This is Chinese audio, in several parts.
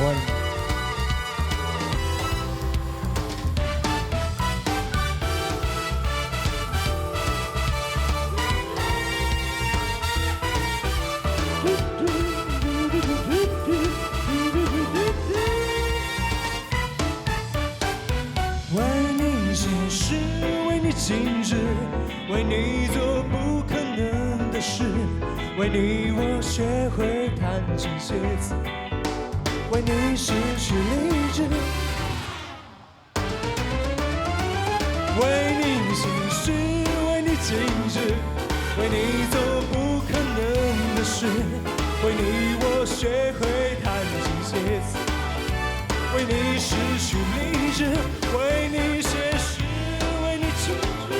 欢。为你写诗，为你静止，为你做不可能的事，为你我学会弹琴写字，为你失去理智，为你写诗，为你静止，为你做不可能的事，为你我学会弹琴写字，为你失去理智，为你写诗，为你静止，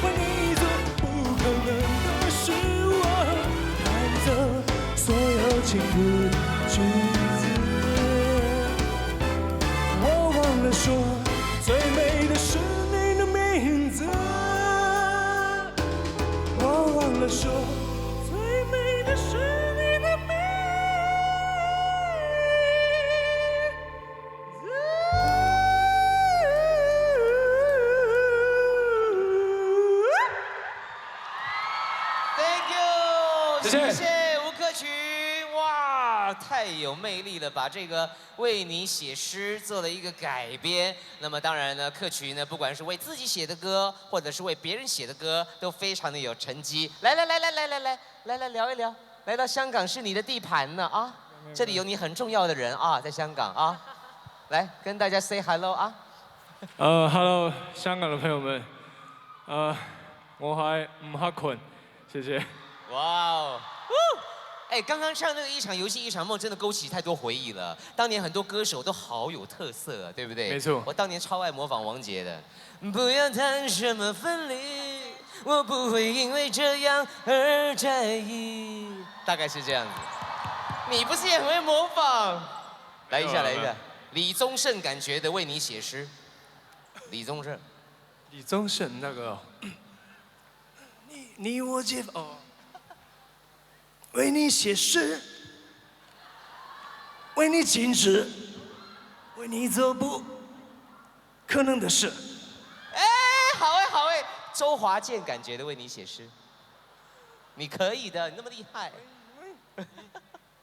为你做不可能的事，我弹奏所有情歌句子。我忘了说，最美的是你的名字。我忘了说，最美的是你的名字。谢谢吴克群，哇，太有魅力了，把这个为你写诗做了一个改编。那么当然呢，克群呢，不管是为自己写的歌，或者是为别人写的歌，都非常的有成绩。来聊一聊，来到香港是你的地盘呢啊，这里有你很重要的人啊，在香港啊，来跟大家 say hello 啊。Hello， 香港的朋友们，我係吳克群，謝謝。哇哦！哎，刚刚唱那个一场游戏一场梦，真的勾起太多回忆了。当年很多歌手都好有特色啊，对不对？没错。我当年超爱模仿王杰的。不要谈什么分离，我不会因为这样而在意。大概是这样子。你不是也很会模仿？来一下。李宗盛感觉的为你写诗。李宗盛那个，你我皆哦。为你写诗，为你静止，为你做不可能的事。哎，好哎，周华健感觉的为你写诗，你可以的，你那么厉害，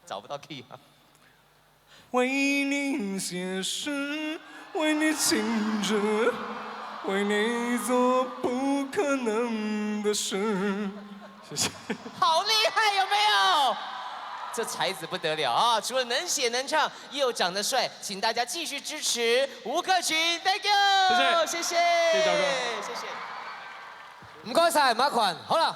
找不到 key 啊。为你写诗，为你静止，为你做不可能的事。谢谢。好厉害，有没有？这才子不得了啊！除了能写能唱，又长得帅，请大家继续支持吴克群 ，Thank you， 謝謝，謝謝周哥，謝謝。唔該晒，馬群。好啦，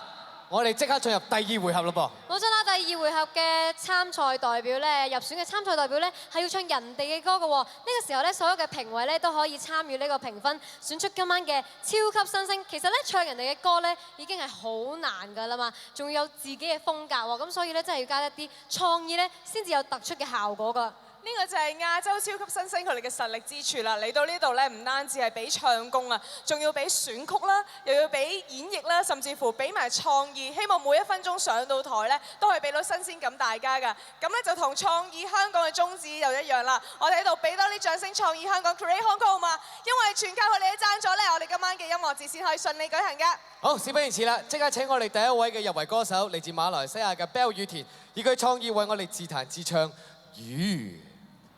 我哋即刻進入第二回合咯噃。冇錯啦，第二回合嘅參賽代表咧，入選嘅參賽代表咧係要唱人哋嘅歌嘅喎。呢個時候咧，所有嘅評委咧都可以參與呢個評分，選出今晚嘅超級新星。其實咧，唱人哋嘅歌咧已經係好難㗎啦嘛，仲要有自己嘅風格喎，咁所以咧真係要加一啲創意咧，先至有突出嘅效果㗎。呢個就係亞洲超級新星佢哋嘅實力之處啦！嚟到呢度咧，唔單止係俾唱功啊，仲要俾選曲啦，又要俾演繹啦，甚至乎俾埋創意。希望每一分鐘上到台咧，都可以俾到新鮮感大家㗎。咁咧就同創意香港嘅宗旨又一樣啦。我哋喺度俾多啲掌聲創意香港 Create Hong Kong 好嘛？因為全靠佢哋嘅贊助咧，我哋今晚嘅音樂節先可以順利舉行㗎。好，事不宜遲啦，即刻請我哋第一位嘅入圍歌手嚟自馬來西亞嘅 Bell 雨田，以佢創意為我哋自彈自唱《雨》。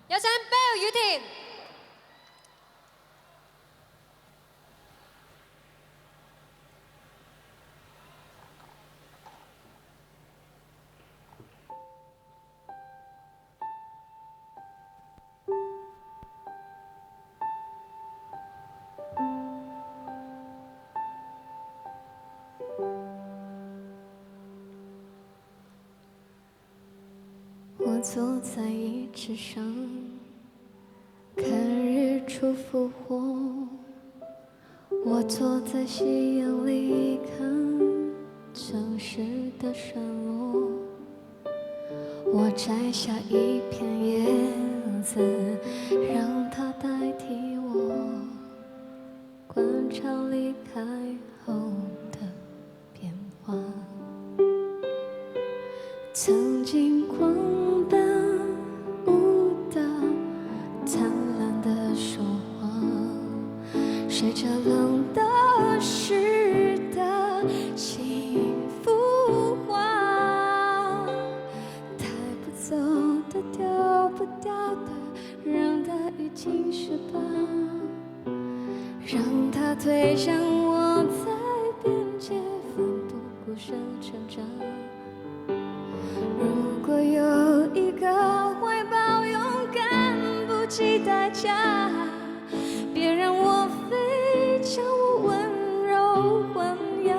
有請 Bell 雨田。我坐在椅子上，看日出复活。我坐在夕阳里看城市的闪落。我摘下一片叶子，让它代替我，观察离开后的变化。曾经狂奔舞蹈，灿烂的说谎，谁这冷的湿的幸福话，带不走的丢不掉的，让它已经是疤，让它推向我在边界，奋不顾身成长。如果有一个怀抱勇敢不计代价，别让我飞，将我温柔豢养。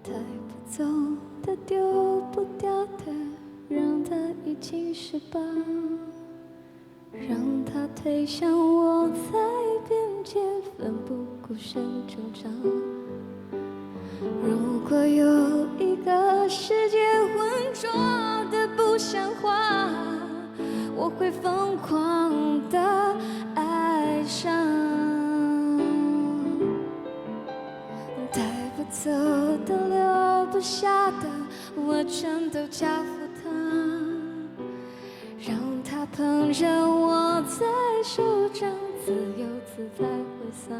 带不走的丢不掉的，让它已经是疤，让它推向我在边界，奋不顾身挣扎。如果有一个世界浑浊的不像话，我会疯狂的爱上。带不走的留不下的，我全都交付他，让他捧着我在手掌，自由自在挥洒。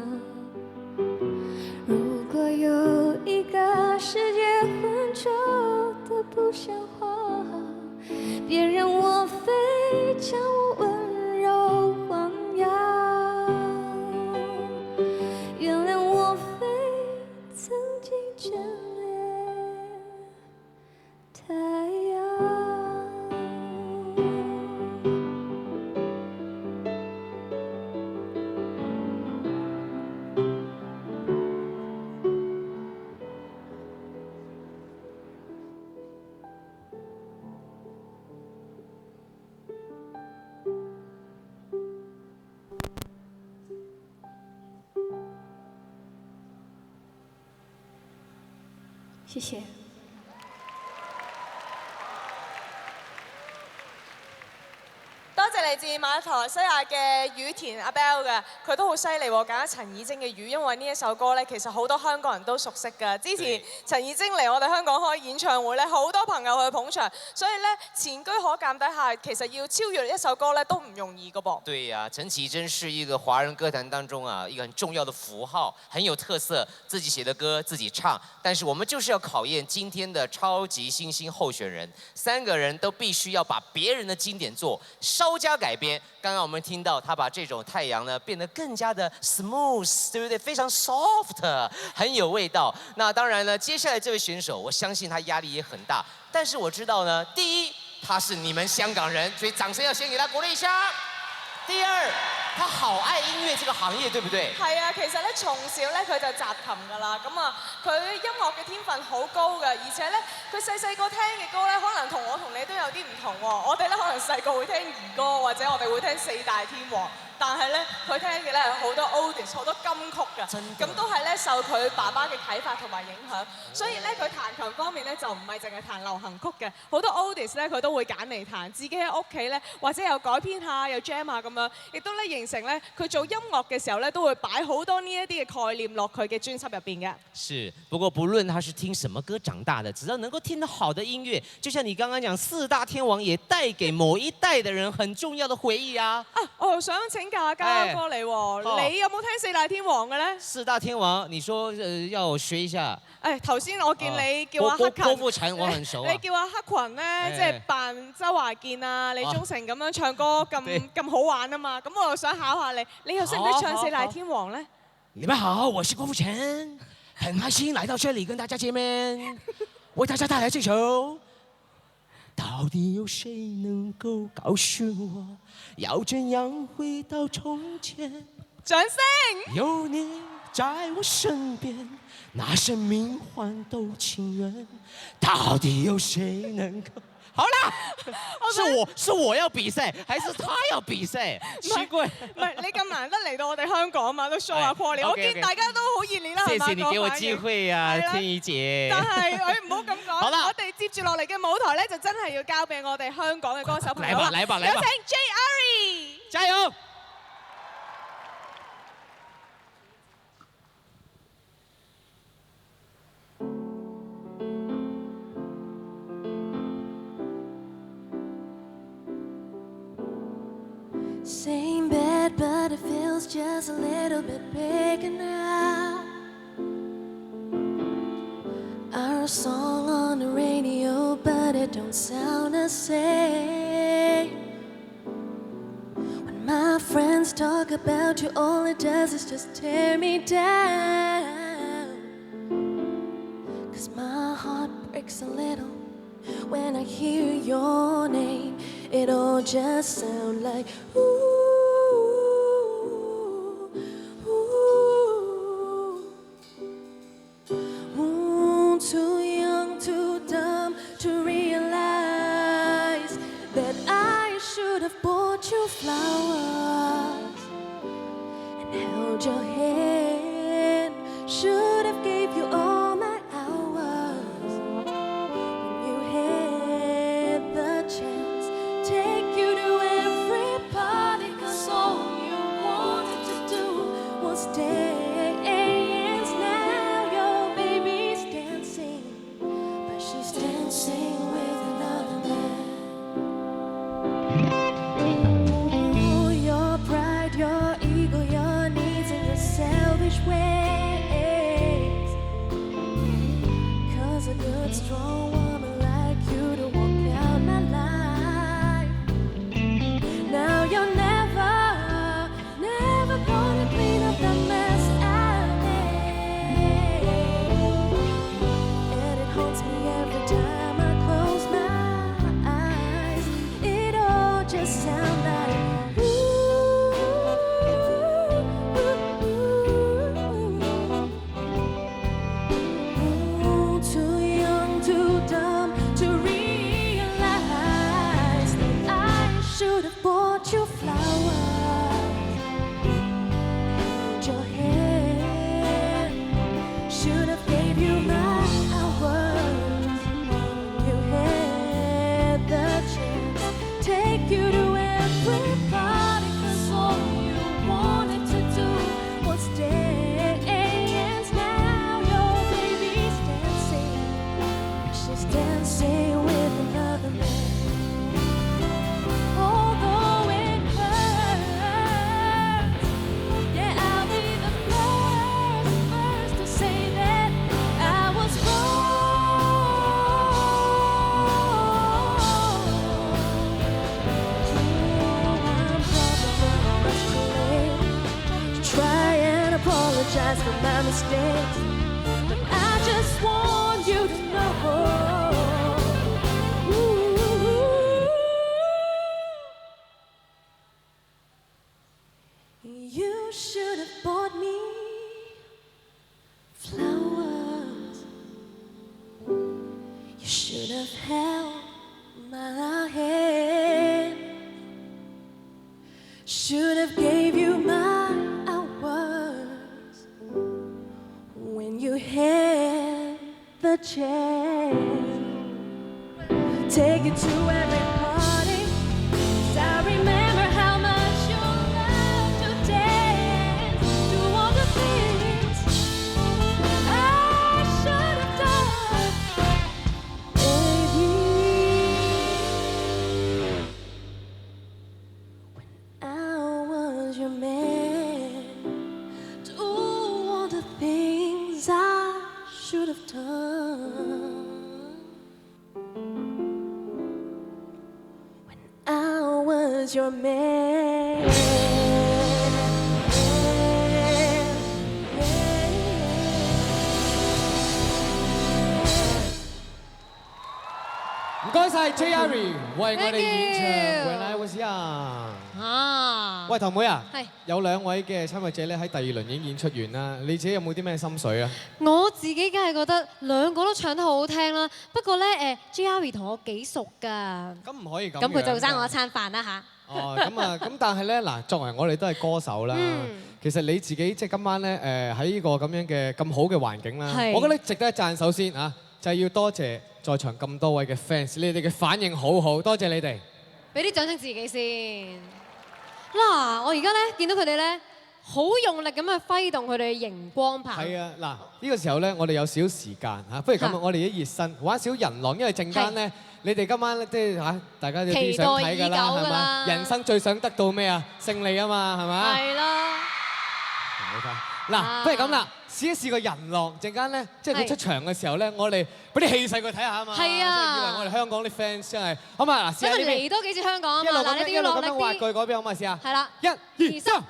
如果有一个世界浑浊的不像话，别让我飞，将我温柔豢养。原谅我飞，曾经眷恋太阳。谢谢。多謝嚟自馬來西亞嘅羽田阿 Bell 嘅，佢都好犀利喎，揀咗陳綺貞嘅雨，因為呢一首歌咧，其實好多香港人都熟悉㗎。之前陳綺貞嚟我哋香港開演唱會咧，好多朋友去捧場，所以咧前車可鑑底下，其實要超越一首歌咧都唔容易㗎噃。对呀、陈绮贞是一个华人歌坛当中啊一个很重要的符号，很有特色，自己写的歌自己唱。但是我们就是要考验今天的超级新星候选人，3个人都必须要把别人的经典作稍加改编。刚刚我们听到他把这种太阳呢变得更加的 smooth， 对不对？非常 soft， 很有味道。那当然呢，接下来这位选手，我相信他壓力也很大。但是我知道呢，第一，他是你们香港人，所以掌聲要先給他鼓勵一下。第二，他好愛音樂這個行業，對不對？係啊，其實咧從小咧佢就習琴㗎啦，咁啊佢音樂嘅天分好高㗎，而且咧佢細個聽嘅歌咧，可能同我同你都有啲唔同喎。我哋咧可能細個會聽兒歌，或者我哋會聽四大天王。但係咧，佢聽嘅咧係好多 oldies， 好多金曲㗎，咁都係咧受佢爸爸嘅啟發同埋影響。所以咧，佢彈琴方面咧就唔係淨係彈流行曲嘅，好多 oldies 咧佢都會揀嚟彈，自己喺屋企咧或者有改編下、有 jam 啊咁樣，亦都咧形成咧佢做音樂嘅時候咧都會擺好多呢一啲嘅概念落佢嘅專輯入邊嘅。是，不過不論他是聽什麼歌長大的，只要能夠聽到好的音樂，就像你剛剛講四大天王，也帶給某一代的人很重要的回憶啊。我想請教下嘉哥你喎，你有冇聽四大天王嘅咧？四大天王，你說要我學一下。頭先我見你叫阿黑群，郭富城我很熟啊。你叫阿黑群咧，即係扮周華健啊、李宗盛咁樣唱歌咁好玩啊嘛，咁我又想考下你，你又識唔識唱四大天王咧？你們好，我是郭富城，很開心來到這裡跟大家見面，為大家帶來這首。到底有誰能夠告訴我，要怎樣回到從前？掌聲！有你在我身邊，那生命換都情願。到底有誰能夠好啦，是我要比賽，還是他要比賽？奇怪。唔係你咁難得嚟到我哋香港嘛，都 show 下 quality。我見大家都好熱烈啦，係嘛？謝謝你給我機會啊，天怡姐。但係唔好咁講。好啦，我哋接住落嚟嘅舞台咧，就真係要交俾我哋香港嘅歌手朋友啦。來吧，有請 J Ari， 加油！ Same bed, but it feels just a little bit bigger now. Our song on the radio, but it don't sound the same. When my friends talk about you, all it does is just tear me down. 'Cause my heart breaks a little when I hear your name. It all just sounds like ooh, ooh, ooh. Too young, too dumb to realize that I should have bought you flowers and held your hand. Should have gave you all my hours when you had the chance. Take you to every party, 'cause all you wanted to do was dance. Now your baby's dancing, but she's dancing with another man. Ooh, your pride, your ego, your needs and your selfish ways. 'Cause a good, strong woman like you to walk out my life. Now you're never, never gonna clean up that mess I made. And it haunts me every time I close my eyes. It all just sounds like ooh, ooh. Too young, too dumb to realize that I should have bought you flowers, held your hand, should have gave you my hours when you had the chance. Take you to every party, 'cause all you wanted to do was dance. Now your baby's dancing, she's dancing with another man. Although it hurts, yeah, I'll be the first to say that I was wrong. I'm probably much too late to try and apologize for my mistakes, but I just want you to know. You should have bought me flowers. You should have held my hand. Should have gave you my hours when you had the chance. Take it to every party, 'cause I remember how much you loved to dance. Do all the things I should have done, baby. When I was your man, do all the things I should have done. I was your man.唔該晒 J Ari 為我哋 Thank 演唱 you When I Was Young。啊！啊。喂，堂妹啊，係有2位嘅參賽者咧喺第2輪已經演出完啦，你自己有冇啲咩心水啊？我自己梗係覺得兩個都唱得好好聽啦，不過咧Jerry 同我幾熟㗎。咁唔可以咁。咁佢就爭我一餐飯啦嚇。哦，咁但係咧嗱，作為我哋都係歌手啦，其實你自己即係今晚咧喺呢個咁樣嘅咁好嘅環境啦，我覺得值得一讚。首先啊，就係要多謝在場咁多位嘅 fans， 你哋嘅反應好好，多謝你哋。俾啲掌聲自己先。嗱，我而家咧見到佢哋咧好用力咁去揮動佢哋嘅熒光棒。係啊，嗱呢個時候咧，我哋有少時間嚇，不如咁啊，我哋一熱身玩少人浪，因為陣間咧。你哋今晚即係嚇，大家有啲想睇㗎啦，係嘛？人生最想得到咩啊？勝利啊嘛，係咪？係啦。嗱，不如咁啦，試一試個人浪，陣間咧，即係佢出場嘅時候咧，我哋俾啲氣勢佢睇下啊嘛。係啊。以為我哋香港啲 fans 真係，好嘛？嗱，試下呢邊。嚟多幾次香港啊嘛，嗱，你哋要落力啲。滑過去嗰邊，好嘛？試下。係啦。1、2、3。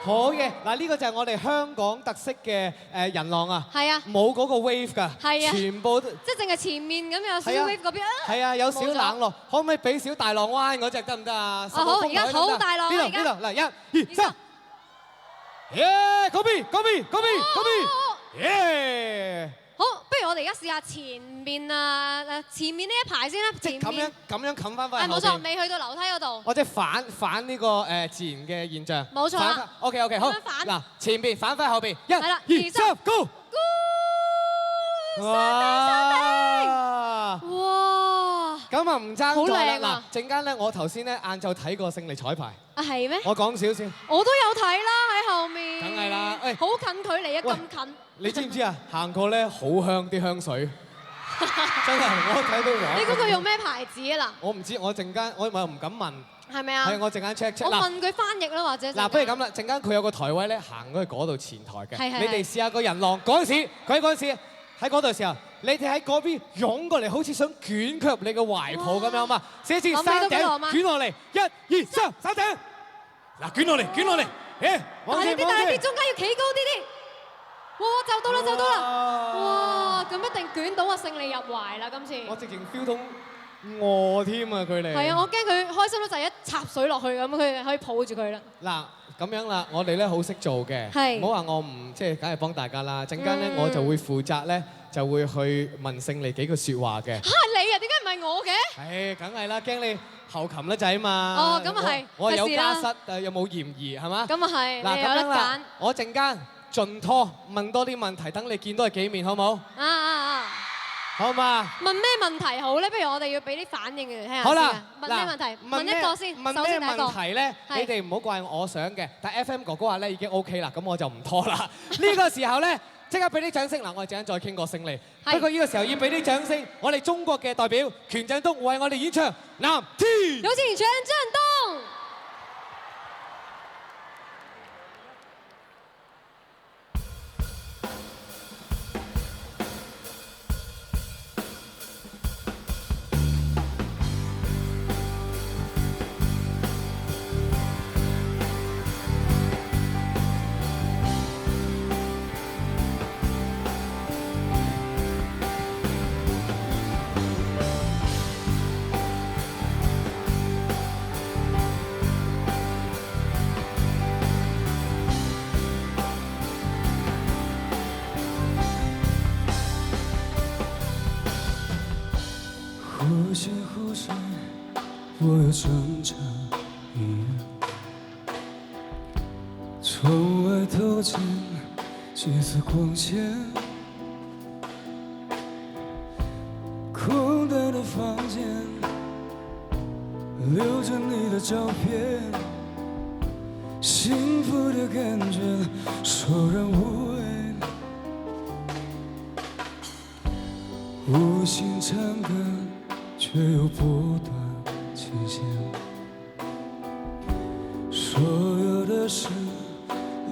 好嘅，嗱呢個就係我哋香港特色嘅人浪啊，係啊，冇嗰個 wave 㗎，係啊，全部都即係淨係前面咁有少 wave 嗰邊啊，係啊，有少冷落，可唔可以俾少大浪灣嗰隻得唔得啊？好，而家好大浪啊，呢度嗱1、2、3，耶！嗰邊，耶！好，不如我哋而家試下前面啊，前面呢一排先啦，即係咁樣冚翻翻。冇錯，未去到樓梯嗰度。我即係反呢個自然嘅現象。冇錯啦。OK，好。嗱，前邊反翻後邊，1、2、3，Go！哇！咁啊唔爭在啦。嗱，陣間咧，我頭先咧晏晝睇過勝利彩排。啊係咩？我講少少。我都有睇啦，喺後面。梗係啦，好近距離啊，咁近。你知唔知啊？行過咧好香啲香水，真係我睇到我。你估佢用咩牌子啊嗱？我唔知，我陣間我又唔敢問。係咪啊？係我陣間 check。我問佢翻譯啦，或者。嗱，不如咁啦，陣間佢有個台位咧，行過去嗰度前台嘅。係。你哋試下個人浪嗰陣時，佢喺嗰陣時喺嗰度時候，你哋喺嗰邊湧過嚟，好似想捲佢入你嘅懷抱咁樣嘛？試一試山頂捲落嚟，1、2、3，山頂。嗱，捲落嚟，誒，往前，但係啲中間要企高啲啲。哇！就到啦！哇！咁一定捲到啊，勝利入懷啦！今次我直情 feel 到餓添啊，佢哋係啊！我驚佢開心到就係一插水落去咁，佢可以抱住佢啦。嗱，咁樣啦，我哋咧好識做嘅，唔好話我唔即係，梗係幫大家啦。陣間咧我就會負責咧，就會去問勝利幾句説話嘅。嚇你啊？點解唔係我嘅？梗係啦，驚你後擒得滯嘛。哦，咁啊係。我有家室，有冇嫌疑係嘛？咁啊係。嗱，咁樣啦，我陣間。盡拖問多啲問題，等你見到係幾面，好冇？好嘛？問咩問題好咧？不如我哋要俾啲反應嚟聽下先。好啦，問咩問題？問一個先。問咩問題咧？你哋唔好怪我想嘅，但 FM 哥哥話咧已經 OK 啦，咁我就唔拖啦。呢個時候咧，即刻俾啲掌聲。嗱，我哋陣間再傾過勝利。不過呢個時候要俾啲掌聲，我哋中國嘅代表權振東為我哋演唱《藍天》。有請權振東。忽现忽闪，我有挣扎。窗外透进几丝光线，空荡的房间，留着你的照片，幸福的感觉索然无味，无心唱歌。却又不断倾斜，所有的事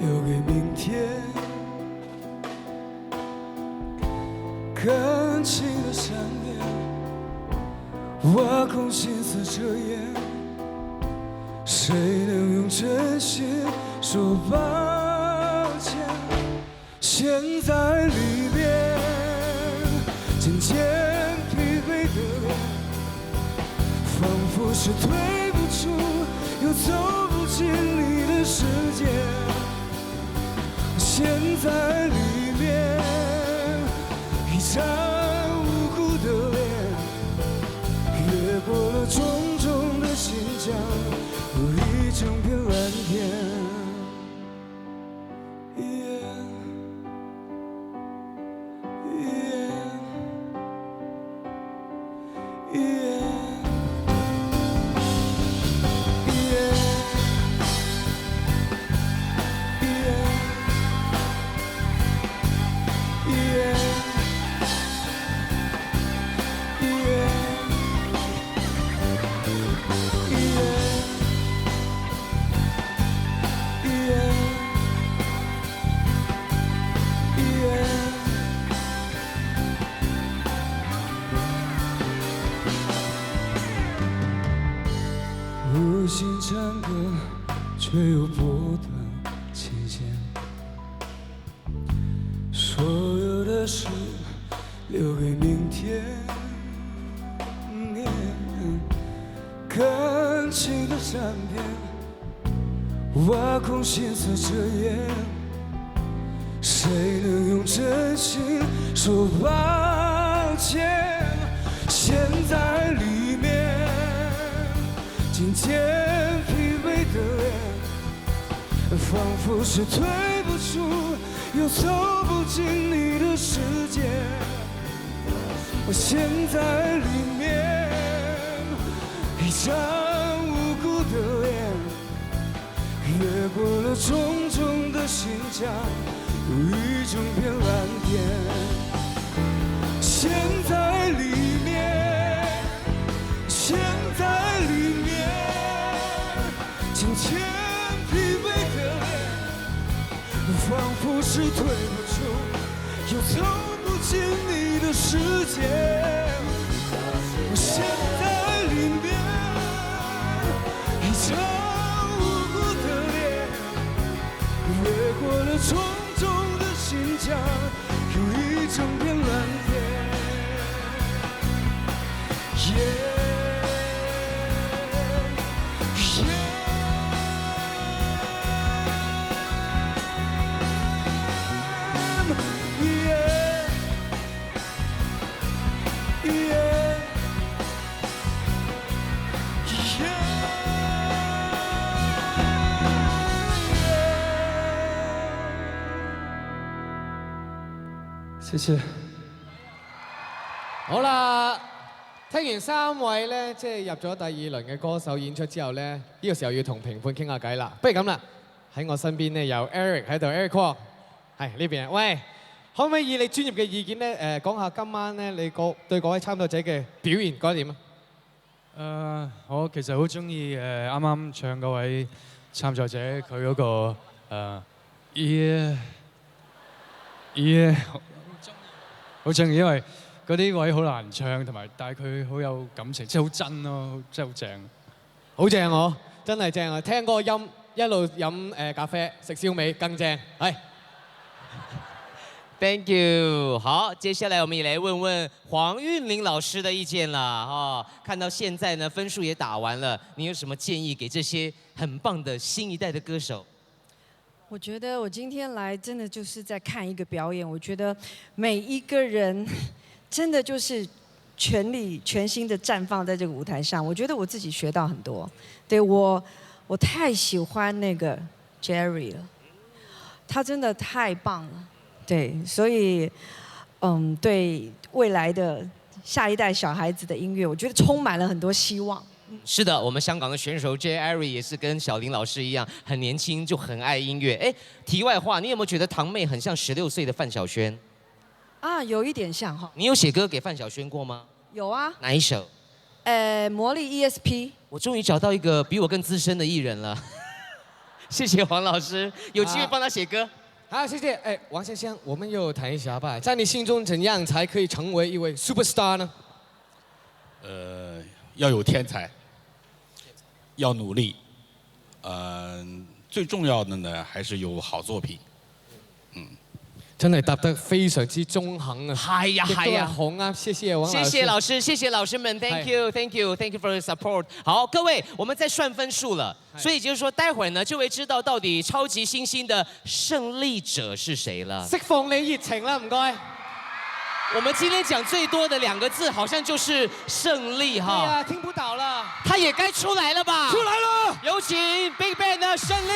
留给明天。感情的项链，挖空心思遮掩，谁能用真心说抱歉？现在离别，渐渐疲惫的脸。仿佛是对不起出，又走不进你的世界。陷在里面，一张无辜的脸，越过了重重的心墙，有一整片蓝天。无心唱歌，却又不断琴弦。所有的事留给明天。感情的善变，挖空心思遮掩。谁能用真心说抱歉？陷在里面。今天疲惫的脸，仿佛是退不出，又走不进你的世界。我陷在里面，一张无辜的脸，越过了重重的心墙，有一整片蓝天。陷在里面，陷在里面。今天疲惫的脸，仿佛是退不出，又走不进你的世界。我陷在里面，一张无辜的脸，越过了重重的心墙，有一整片蓝天。謝謝。好啦，聽完3位咧，即係入咗第2輪嘅歌手演出之後咧，呢個時候要同評判傾下偈啦。不如咁啦，喺我身邊咧有 Eric 喺度 ，Eric Kwok 係呢邊。喂，可唔可以以你專業嘅意見咧，講下今晚咧你對嗰位參賽者嘅表現覺得點啊？我其實好中意啱啱唱嗰位參賽者佢嗰個好中意，因為嗰啲位好難唱，同埋但係佢好有感情，即係好真咯，真係好正。好正我，真係正啊！聽嗰個音，一路飲咖啡，食燒味更正。係。Thank you。好，接下來我們也來問問黃韻玲老師的意見啦。哦，看到現在呢分數也打完了，你有什麼建議給這些很棒的新一代的歌手？我覺得我今天來真的就是在看一個表演，我覺得每一個人真的就是全力全心的綻放在這個舞台上。我覺得我自己學到很多，對我太喜歡那個 Jerry 了，他真的太棒了，對，所以對未來的下一代小孩子的音樂，我覺得充滿了很多希望。是的，我們香港的選手 Jerry 也是跟小林老師一樣，很年輕就很愛音樂。哎，題外話，你有沒有覺得堂妹很像16歲的范曉萱？啊，有一點像哈。你有寫歌給范曉萱過嗎？有啊。哪一首？魔力 ESP。我終於找到一個比我更資深的藝人了。謝謝黃老師，有機會幫他寫歌。好，謝謝。哎，王先生，我們又談一下吧。在你心中，怎樣才可以成為一位 superstar 呢？要有天才，要努力，最重要的呢還是有好作品，真係答得非常之中肯啊！係呀，係呀，好啱，謝謝王老師。謝謝老師，謝謝老師們 ，Thank you，Thank you，Thank you for the support。好，各位，我們在算分數了，所以就是說，待會兒呢就會知道到底超級星星的勝利者是誰了。釋放你熱情啦，唔該。我們今天講最多的2個字，好像就是勝利哈。對啊，聽不到了。他也該出來了吧？出來了，有請 BigBang 的勝利。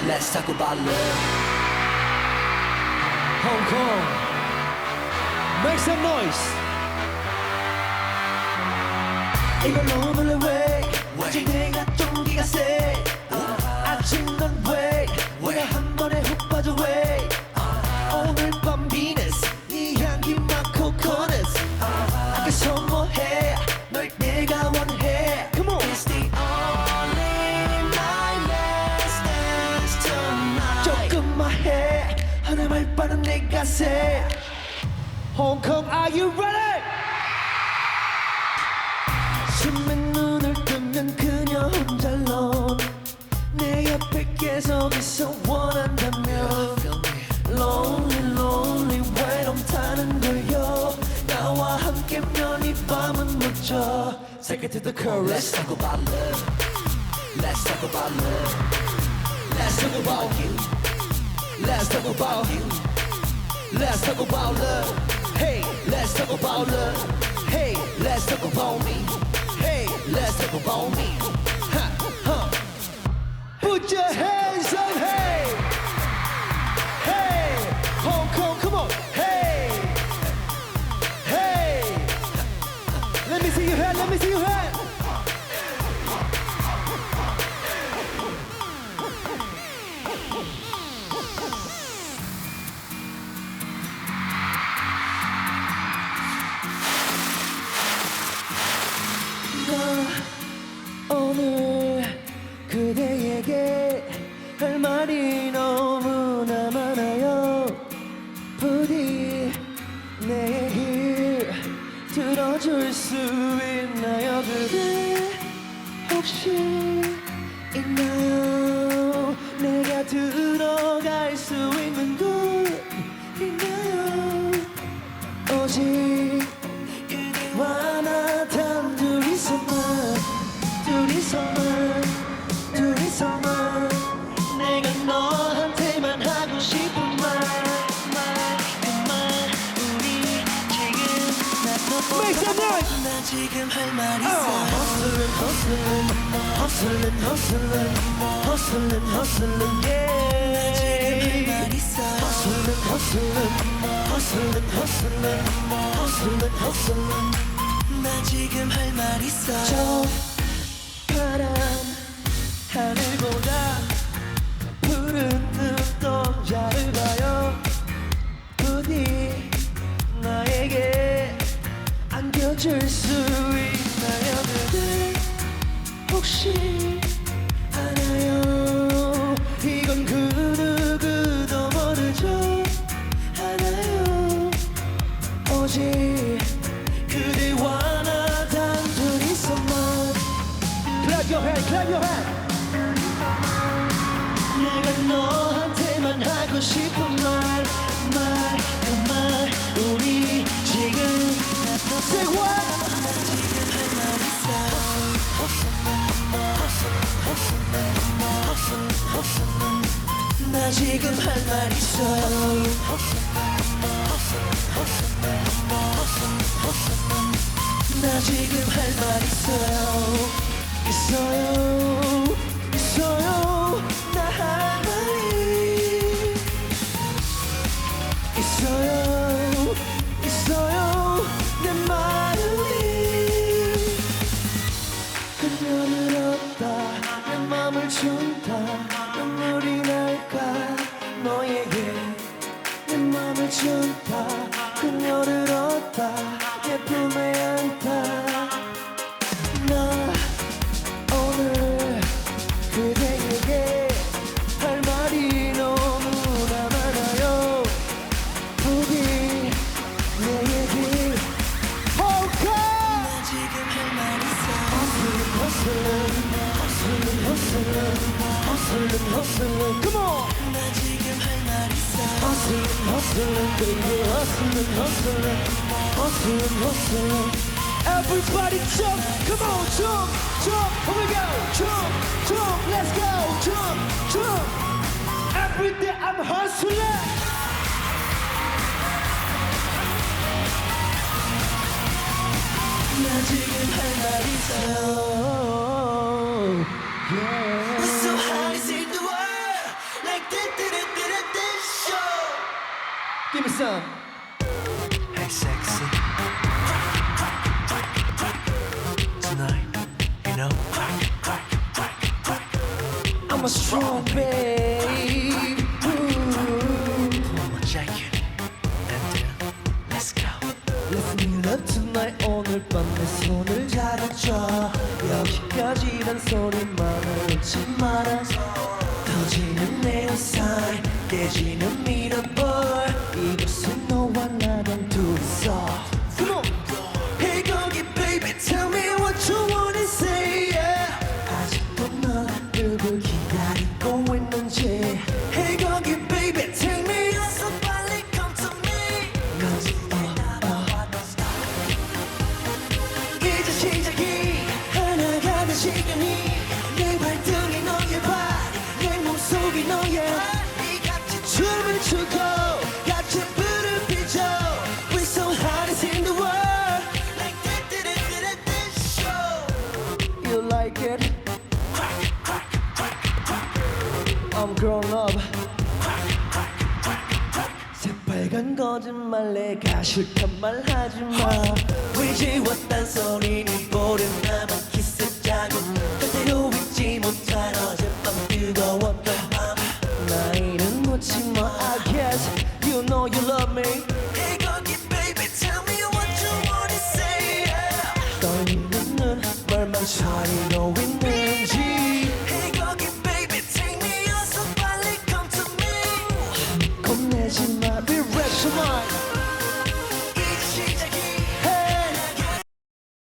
Let's talk about love. Hong Kong, make some noise. 이건 너무나 왜? 아직 내가 동기가 세. 아직 넌 왜? 내가 한 번에 훅 빠져 왜? 오늘 밤 Venus, 네 향기 많고 Conas. 아까 선물해, 널 내가 원해. Come on. It's the 하나말 빠른 내가 새 Hong Kong, are you ready? 숨은 눈을 뜨면 그녀 혼자론 내 옆에 계속 있어 원한다면 Lonely, lonely, 외로움 타는 걸요 나와 함께면 이 밤은 멋져 Take it to the chorus Let's talk about love Let's talk about love Let's talk about you Let's talk about you. Let's talk about love. Hey, let's talk about love. Hey, let's talk about me. Hey, let's talk about me. Put your hands up, hey. Hey, Hong Kong, come on. Hey, hey. Let me see your hand. Let me see your hand. 오늘 그대에게 할 말이 너무나 많아요 부디 내 얘기 들어줄 수 있나요 그대 혹시 있나요 내가 들어갈 수 있는 곳 있나요 오직 그대와 나 단둘이서만 둘이서만 내가 너한테만 하고 싶은 말 우리 지금 나 지금 할 말 있어 Hustling yeah 나 지금 할 말 있어 Hustling 나 지금 할 말 있어 저 파란 하늘보다 푸른 눈동자를 봐요 부디 나에게 안겨줄 수 있나요 그대 혹시 알아요 이건 그 누구도 모르죠 알아요 오직 그대와 나 단둘이서만 Clap your hand, clap your hand 내가 너한테만 하고 싶은 말 우리 지금 Say what? 나 지금 할 말 있어 나 지금 할 말 있어요 나 할 말이 있어요 내 마음이 그녀를 얻다 내 맘을 준다 눈물이 날까 너에게 내 맘을 준다 그녀를 얻다 내 품에 안다 나 hustling. Come on. Hustling, baby, hustling. Everybody jump, come on, jump, here we go, jump, let's go, jump. Every day I'm hustling. 나 지금 할 말 있어. Yeah. We're so high in the world, like this show. Give me some. Hey, sexy. Tonight, you know. I'm a strong babe. Pull my jacket and then let's go. Let's meet up tonight. 오늘 밤 내 손을 잡아줘. 여기까지란 소리만을 잊지 마라. 터지는 네온사인 깨지는 미러볼 이곳은 너와 나랑 둘이서. Come on. Hey 거기 baby tell me what you wanna say yeah. 아직도 널 누굴 기다리고 있는지. Hey 거기 baby tell me 어서 빨리 come to me. 이제 시작이 하나가 된 시간이 내 발등이 너의 발 내 몸속이 너의 이 같이 춤을 추고 같이 불을 피죠. We're so hot in the world like this show. You like it? I'm grown up. 새빨간 거짓말 내가 싫단 말 하지마. 위지웠단 소리니 보는 나만 키스자고 그대로 잊지 못한 어젯밤 뜨거웠던 밤 나이는 묻지마. I guess you know you love me. Hey 거기 baby tell me what you wanna say yeah. 떨리는 눈 널만 사이로 있는지. Hey 거기 baby take me 어서 빨리 come to me. 겁내지마 be rational.